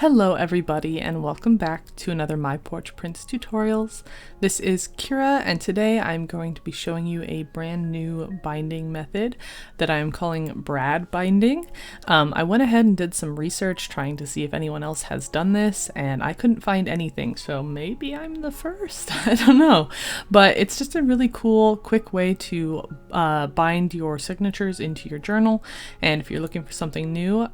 Hello everybody and welcome back to another My Porch Prints tutorials. This is Kyra and today I'm going to be showing you a brand new binding method that I am calling brad binding. I went ahead and did some research trying to see if anyone else has done this and I couldn't find anything, so maybe I'm the first, I don't know. But it's just a really cool, quick way to bind your signatures into your journal, and if you're looking for something new,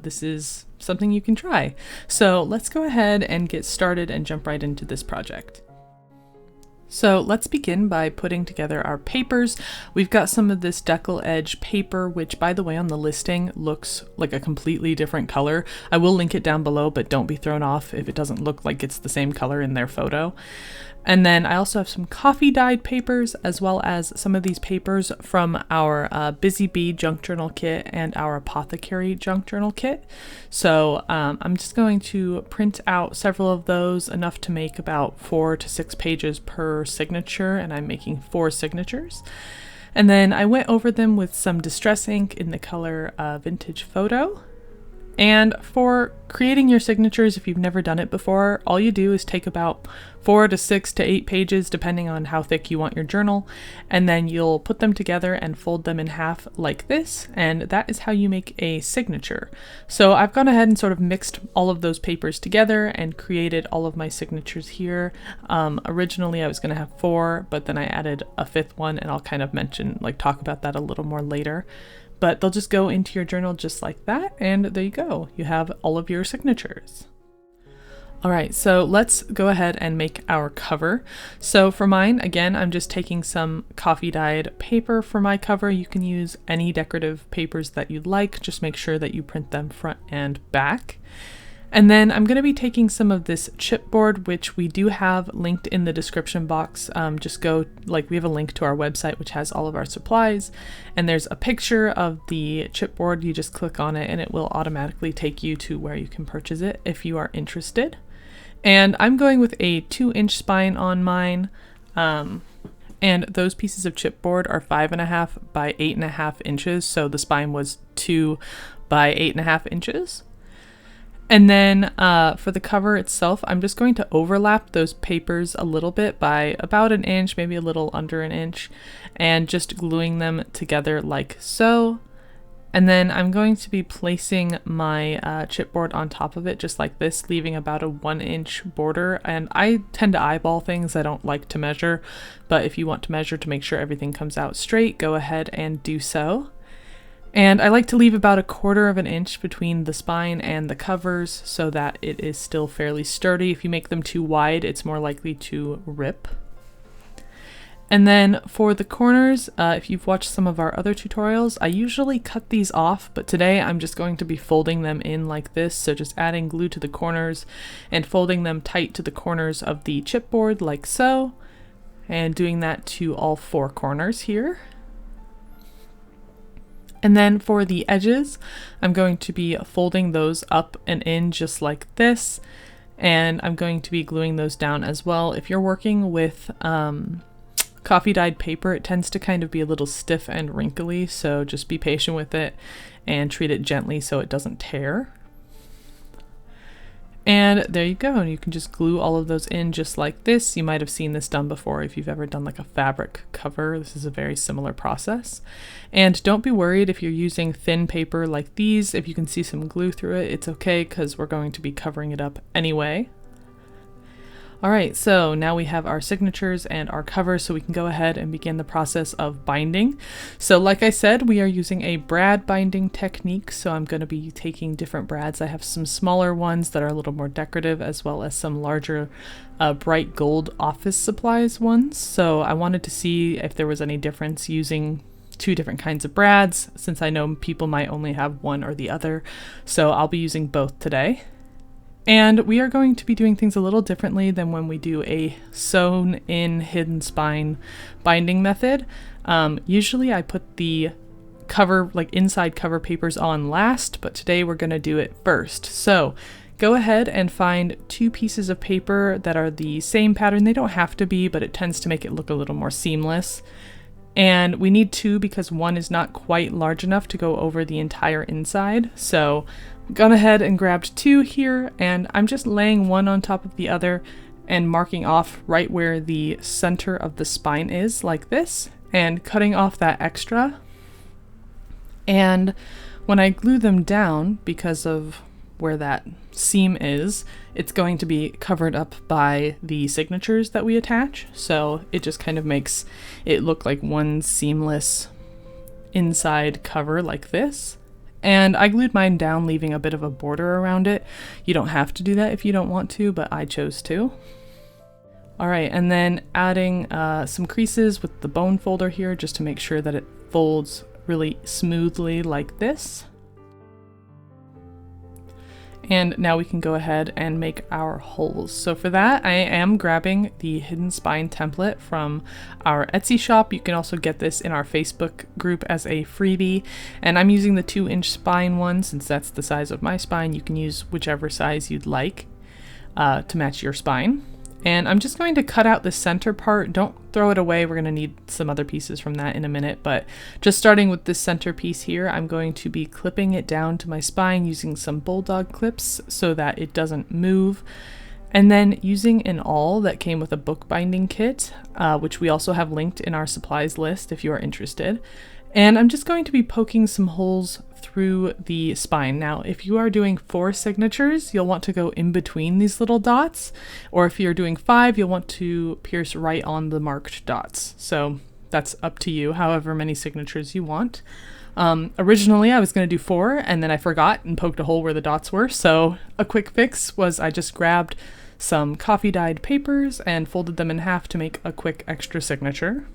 this is something you can try. So let's go ahead and get started and jump right into this project. So let's begin by putting together our papers. We've got some of this decal edge paper, which by the way on the listing looks like a completely different color. I will link it down below, but don't be thrown off if it doesn't look like it's the same color in their photo. And then I also have some coffee dyed papers, as well as some of these papers from our Busy Bee junk journal kit and our APOTHECARY junk journal kit. So I'm just going to print out several of those, enough to make about 4 to 6 pages per signature, and I'm making 4 signatures. And then I went over them with some distress ink in the color Vintage Photo. And for creating your signatures, if you've never done it before, all you do is take about 4 to 6 to 8 pages, depending on how thick you want your journal, and then you'll put them together and fold them in half like this, and that is how you make a signature. So I've gone ahead and sort of mixed all of those papers together and created all of my signatures here. Originally I was going to have 4, but then I added a 5th one, and I'll kind of talk about that a little more later. But they'll just go into your journal just like that, and there you go. You have all of your signatures. All right, so let's go ahead and make our cover. So for mine, again, I'm just taking some coffee dyed paper for my cover. You can use any decorative papers that you'd like. Just make sure that you print them front and back. And then I'm going to be taking some of this chipboard, which we do have linked in the description box. We have a link to our website, which has all of our supplies. And there's a picture of the chipboard. You just click on it and it will automatically take you to where you can purchase it if you are interested. And I'm going with a 2-inch spine on mine. And those pieces of chipboard are 5.5 by 8.5 inches. So the spine was 2 by 8.5 inches. And then for the cover itself, I'm just going to overlap those papers a little bit by about 1 inch, maybe a little under 1 inch, and just gluing them together like so. And then I'm going to be placing my chipboard on top of it just like this, leaving about a 1-inch border. And I tend to eyeball things. I don't like to measure, but if you want to measure to make sure everything comes out straight, go ahead and do so. And I like to leave about 1/4 inch between the spine and the covers so that it is still fairly sturdy. If you make them too wide, it's more likely to rip. And then for the corners, if you've watched some of our other tutorials, I usually cut these off, but today I'm just going to be folding them in like this. So just adding glue to the corners and folding them tight to the corners of the chipboard like so, and doing that to all 4 corners here. And then for the edges, I'm going to be folding those up and in just like this, and I'm going to be gluing those down as well. If you're working with coffee dyed paper, it tends to kind of be a little stiff and wrinkly, so just be patient with it and treat it gently so it doesn't tear. And there you go, and you can just glue all of those in just like this. You might have seen this done before if you've ever done like a fabric cover. This is a very similar process. And don't be worried if you're using thin paper like these. If you can see some glue through it, it's okay because we're going to be covering it up anyway. All right, so now we have our signatures and our cover, so we can go ahead and begin the process of binding. So like I said, we are using a brad binding technique, so I'm going to be taking different brads. I have some smaller ones that are a little more decorative, as well as some larger bright gold office supplies ones. So I wanted to see if there was any difference using 2 different kinds of brads, since I know people might only have one or the other. So I'll be using both today. And we are going to be doing things a little differently than when we do a sewn in hidden spine binding method. Usually I put the cover, inside cover papers on last, but today we're going to do it first. So go ahead and find 2 pieces of paper that are the same pattern. They don't have to be, but it tends to make it look a little more seamless. And we need 2 because one is not quite large enough to go over the entire inside. So gone ahead and grabbed two here, and I'm just laying one on top of the other and marking off right where the center of the spine is, like this, and cutting off that extra. And when I glue them down, because of where that seam is, it's going to be covered up by the signatures that we attach, so it just kind of makes it look like one seamless inside cover like this. And I glued mine down, leaving a bit of a border around it. You don't have to do that if you don't want to, but I chose to. Alright, and then adding some creases with the bone folder here just to make sure that it folds really smoothly like this. And now we can go ahead and make our holes. So for that, I am grabbing the hidden spine template from our Etsy shop. You can also get this in our Facebook group as a freebie. And I'm using the 2-inch spine one since that's the size of my spine. You can use whichever size you'd like to match your spine. And I'm just going to cut out the center part. Don't throw it away. We're going to need some other pieces from that in a minute. But just starting with this center piece here, I'm going to be clipping it down to my spine using some bulldog clips so that it doesn't move. And then using an awl that came with a bookbinding kit, which we also have linked in our supplies list if you are interested. And I'm just going to be poking some holes through the spine. Now, if you are doing 4 signatures, you'll want to go in between these little dots, or if you're doing 5, you'll want to pierce right on the marked dots. So that's up to you, however many signatures you want. Originally, I was going to do 4, and then I forgot and poked a hole where the dots were. So a quick fix was I just grabbed some coffee dyed papers and folded them in half to make a quick extra signature.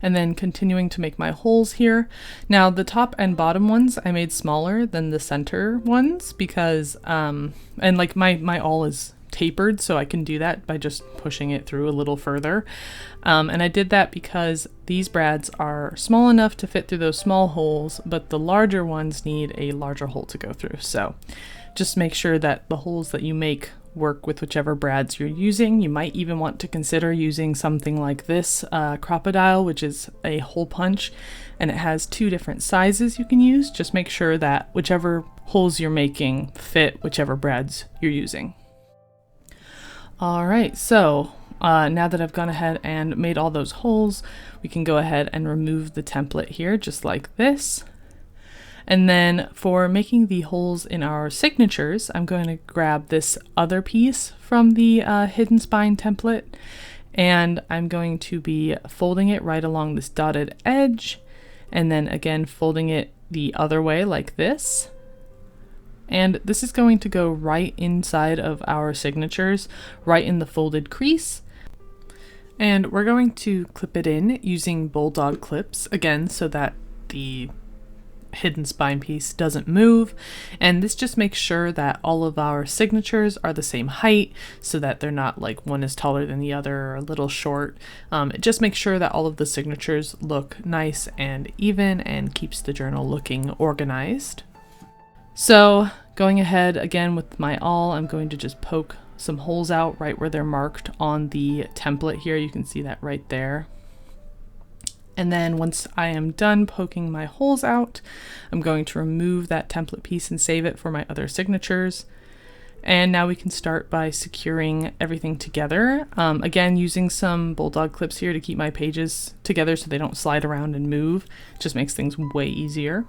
And then continuing to make my holes here. Now the top and bottom ones I made smaller than the center ones because, and like my awl is tapered, so I can do that by just pushing it through a little further. And I did that because these brads are small enough to fit through those small holes, but the larger ones need a larger hole to go through. So just make sure that the holes that you make work with whichever brads you're using. You might even want to consider using something like this crocodile, which is a hole punch, and it has 2 different sizes you can use. Just make sure that whichever holes you're making fit whichever brads you're using. Alright, so now that I've gone ahead and made all those holes, we can go ahead and remove the template here just like this. And then for making the holes in our signatures, I'm going to grab this other piece from the hidden spine template, and I'm going to be folding it right along this dotted edge, and then again folding it the other way like this. And this is going to go right inside of our signatures, right in the folded crease. And we're going to clip it in using bulldog clips, again, so that the hidden spine piece doesn't move. And this just makes sure that all of our signatures are the same height so that they're not like one is taller than the other or a little short. It just makes sure that all of the signatures look nice and even and keeps the journal looking organized. So going ahead again with my awl, I'm going to just poke some holes out right where they're marked on the template here. You can see that right there. And then once I am done poking my holes out, I'm going to remove that template piece and save it for my other signatures. And now we can start by securing everything together. Again, using some bulldog clips here to keep my pages together so they don't slide around and move. It just makes things way easier.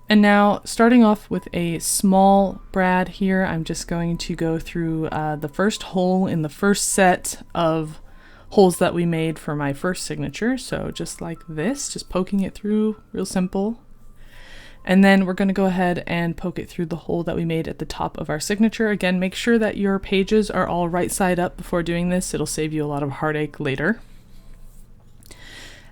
And now, starting off with a small brad here, I'm just going to go through the first hole in the first set of holes that we made for my first signature. So just like this, just poking it through, real simple. And then we're going to go ahead and poke it through the hole that we made at the top of our signature. Again, make sure that your pages are all right side up before doing this. It'll save you a lot of heartache later.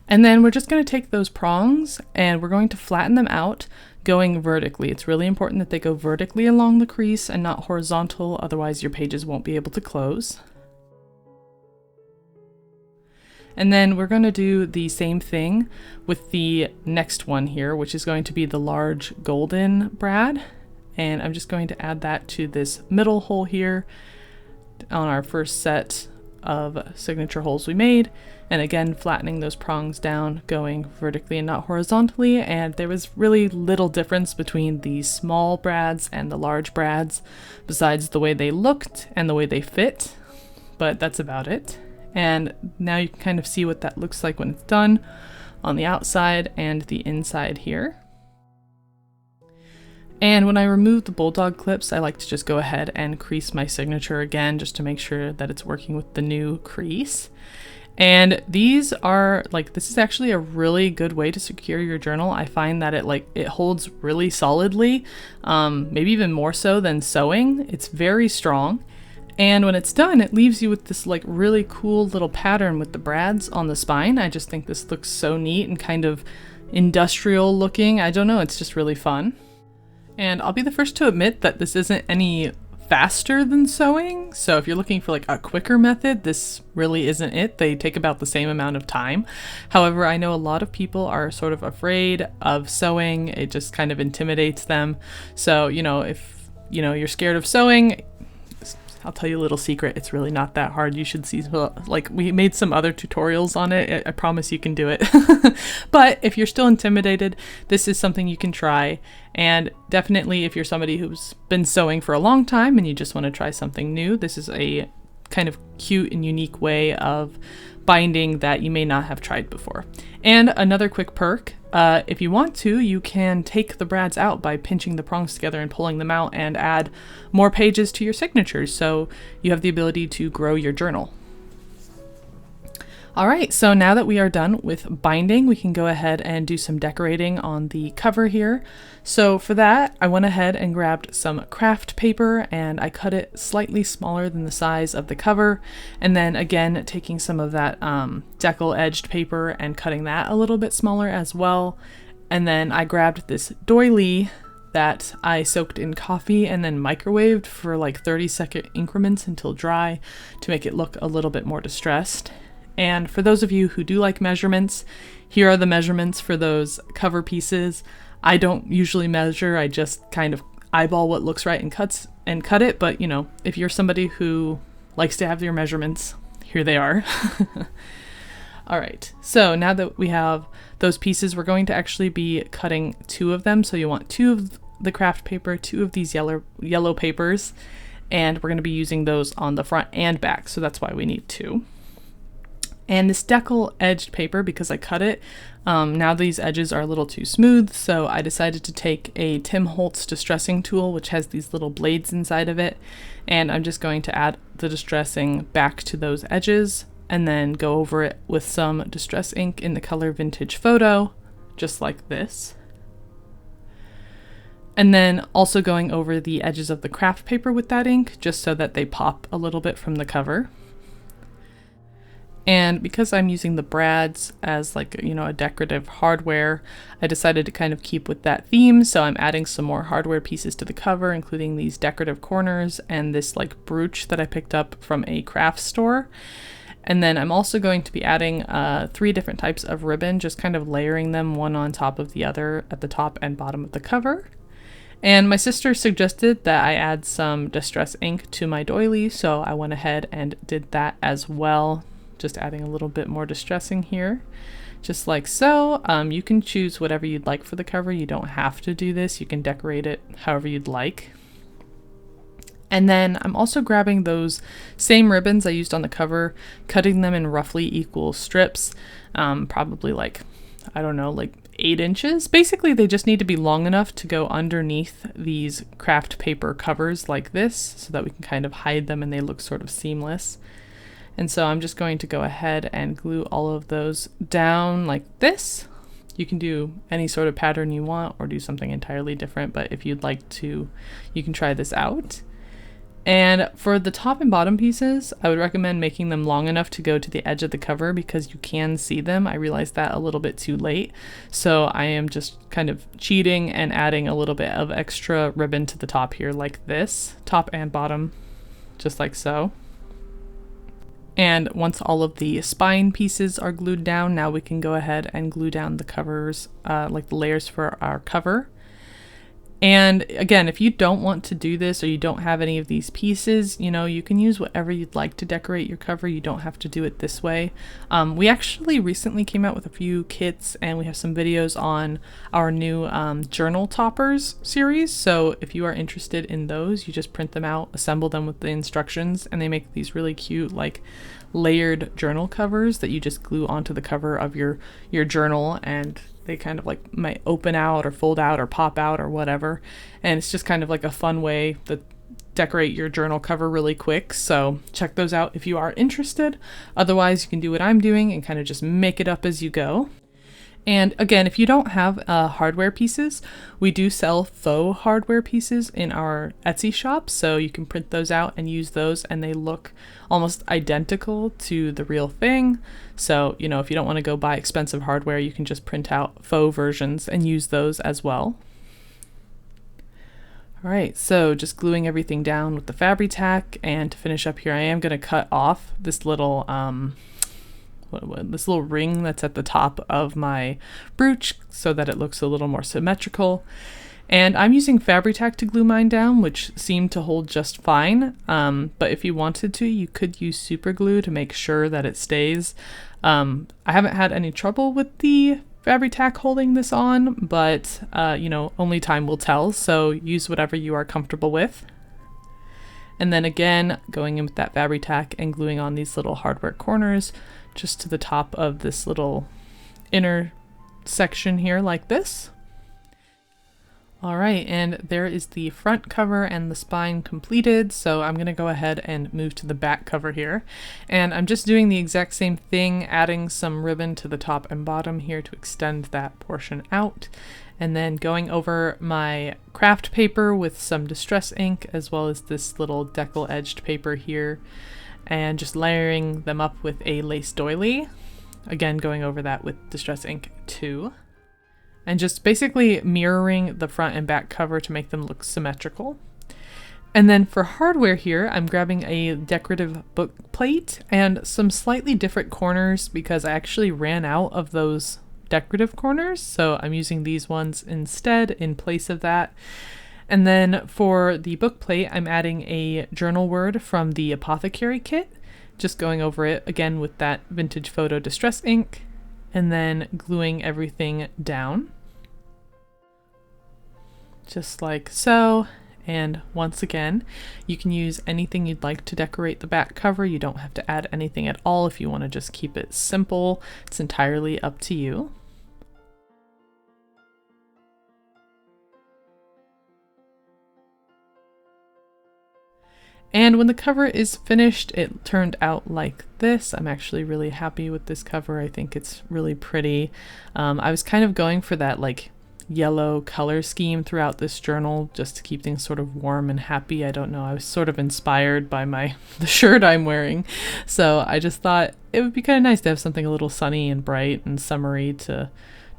And then we're just going to take those prongs and we're going to flatten them out going vertically. It's really important that they go vertically along the crease and not horizontal, otherwise your pages won't be able to close. And then we're going to do the same thing with the next one here, which is going to be the large golden brad. And I'm just going to add that to this middle hole here on our first set of signature holes we made, and again flattening those prongs down, going vertically and not horizontally. And there was really little difference between the small brads and the large brads besides the way they looked and the way they fit, but that's about it. And now you can kind of see what that looks like when it's done on the outside and the inside here. And when I remove the bulldog clips, I like to just go ahead and crease my signature again, just to make sure that it's working with the new crease. And these are this is actually a really good way to secure your journal. I find that it holds really solidly, maybe even more so than sewing. It's very strong. And when it's done, it leaves you with this really cool little pattern with the brads on the spine. I just think this looks so neat and kind of industrial looking. I don't know, it's just really fun. And I'll be the first to admit that this isn't any faster than sewing. So if you're looking for a quicker method, this really isn't it. They take about the same amount of time. However, I know a lot of people are sort of afraid of sewing. It just kind of intimidates them. So, if you're scared of sewing, I'll tell you a little secret, it's really not that hard. You should see, we made some other tutorials on it. I promise you can do it. But if you're still intimidated, this is something you can try. And definitely if you're somebody who's been sewing for a long time and you just want to try something new, this is a kind of cute and unique way of binding that you may not have tried before. And another quick perk, if you want to, you can take the brads out by pinching the prongs together and pulling them out and add more pages to your signatures, so you have the ability to grow your journal. Alright, so now that we are done with binding, we can go ahead and do some decorating on the cover here. So for that, I went ahead and grabbed some craft paper and I cut it slightly smaller than the size of the cover. And then again, taking some of that decal edged paper and cutting that a little bit smaller as well. And then I grabbed this doily that I soaked in coffee and then microwaved for 30-second increments until dry to make it look a little bit more distressed. And for those of you who do like measurements, here are the measurements for those cover pieces. I don't usually measure, I just kind of eyeball what looks right and cut it, but if you're somebody who likes to have your measurements, here they are. Alright, so now that we have those pieces, we're going to actually be cutting 2 of them. So you want 2 of the craft paper, 2 of these yellow papers, and we're going to be using those on the front and back, so that's why we need 2. And this decal edged paper, because I cut it, now these edges are a little too smooth, so I decided to take a Tim Holtz distressing tool, which has these little blades inside of it, and I'm just going to add the distressing back to those edges, and then go over it with some distress ink in the color Vintage Photo, just like this. And then also going over the edges of the craft paper with that ink, just so that they pop a little bit from the cover. And because I'm using the brads as a decorative hardware, I decided to kind of keep with that theme. So I'm adding some more hardware pieces to the cover, including these decorative corners and this brooch that I picked up from a craft store. And then I'm also going to be adding 3 different types of ribbon, just kind of layering them one on top of the other at the top and bottom of the cover. And my sister suggested that I add some distress ink to my doily, so I went ahead and did that as well. Just adding a little bit more distressing here, just like so. You can choose whatever you'd like for the cover. You don't have to do this. You can decorate it however you'd like. And then I'm also grabbing those same ribbons I used on the cover, cutting them in roughly equal strips, probably I don't know, 8 inches. Basically, they just need to be long enough to go underneath these craft paper covers like this, so that we can kind of hide them and they look sort of seamless. And so I'm just going to go ahead and glue all of those down like this. You can do any sort of pattern you want or do something entirely different, but if you'd like to, you can try this out. And for the top and bottom pieces, I would recommend making them long enough to go to the edge of the cover because you can see them. I realized that a little bit too late, so I am just kind of cheating and adding a little bit of extra ribbon to the top here like this, top and bottom, just like so. And once all of the spine pieces are glued down, now we can go ahead and glue down the covers, the layers for our cover. And again, if you don't want to do this or you don't have any of these pieces, you know, you can use whatever you'd like to decorate your cover. You don't have to do it this way. We actually recently came out with a few kits, and we have some videos on our new journal toppers series. So if you are interested in those, you just print them out, assemble them with the instructions, and they make these really cute like layered journal covers that you just glue onto the cover of your journal, and they kind of like might open out or fold out or pop out or whatever. And it's just kind of like a fun way to decorate your journal cover really quick. So check those out if you are interested. Otherwise, you can do what I'm doing and kind of just make it up as you go. And again, if you don't have hardware pieces, we do sell faux hardware pieces in our Etsy shop. So you can print those out and use those, and they look almost identical to the real thing. So, you know, if you don't want to go buy expensive hardware, you can just print out faux versions and use those as well. All right, so just gluing everything down with the Fabri-Tac, and to finish up here, I am going to cut off this little this little ring that's at the top of my brooch so that it looks a little more symmetrical. And I'm using Fabri-Tac to glue mine down, which seemed to hold just fine. But if you wanted to, you could use super glue to make sure that it stays. I haven't had any trouble with the Fabri-Tac holding this on, but you know, only time will tell. So use whatever you are comfortable with. And then again, going in with that Fabri-Tac and gluing on these little hardware corners just to the top of this little inner section here like this. All right, and there is the front cover and the spine completed. So I'm gonna go ahead and move to the back cover here. And I'm just doing the exact same thing, adding some ribbon to the top and bottom here to extend that portion out. And then going over my craft paper with some distress ink, as well as this little decal edged paper here, and just layering them up with a lace doily. Again, going over that with distress ink too. And just basically mirroring the front and back cover to make them look symmetrical. And then for hardware here, I'm grabbing a decorative book plate and some slightly different corners because I actually ran out of those decorative corners. So I'm using these ones instead in place of that. And then for the book plate, I'm adding a journal word from the Apothecary kit, just going over it again with that vintage photo distress ink, and then gluing everything down. Just like so. And once again, you can use anything you'd like to decorate the back cover. You don't have to add anything at all if you want to just keep it simple. It's entirely up to you. And when the cover is finished, it turned out like this. I'm actually really happy with this cover. I think it's really pretty. I was kind of going for that like yellow color scheme throughout this journal just to keep things sort of warm and happy. I don't know, I was sort of inspired by the shirt I'm wearing. So I just thought it would be kind of nice to have something a little sunny and bright and summery to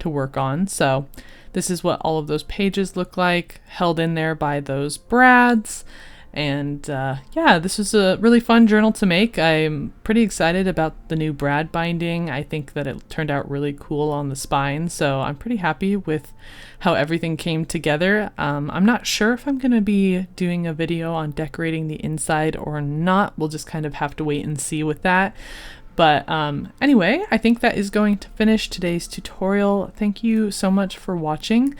work on. So this is what all of those pages look like, held in there by those brads. And yeah, this was a really fun journal to make. I'm pretty excited about the new brad binding. I think that it turned out really cool on the spine, so I'm pretty happy with how everything came together. I'm not sure if I'm going to be doing a video on decorating the inside or not. We'll just kind of have to wait and see with that. But anyway, I think that is going to finish today's tutorial. Thank you so much for watching.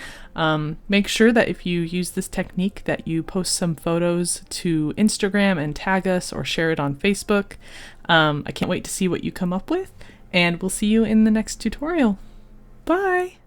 Make sure that if you use this technique that you post some photos to Instagram and tag us or share it on Facebook. I can't wait to see what you come up with, and we'll see you in the next tutorial. Bye!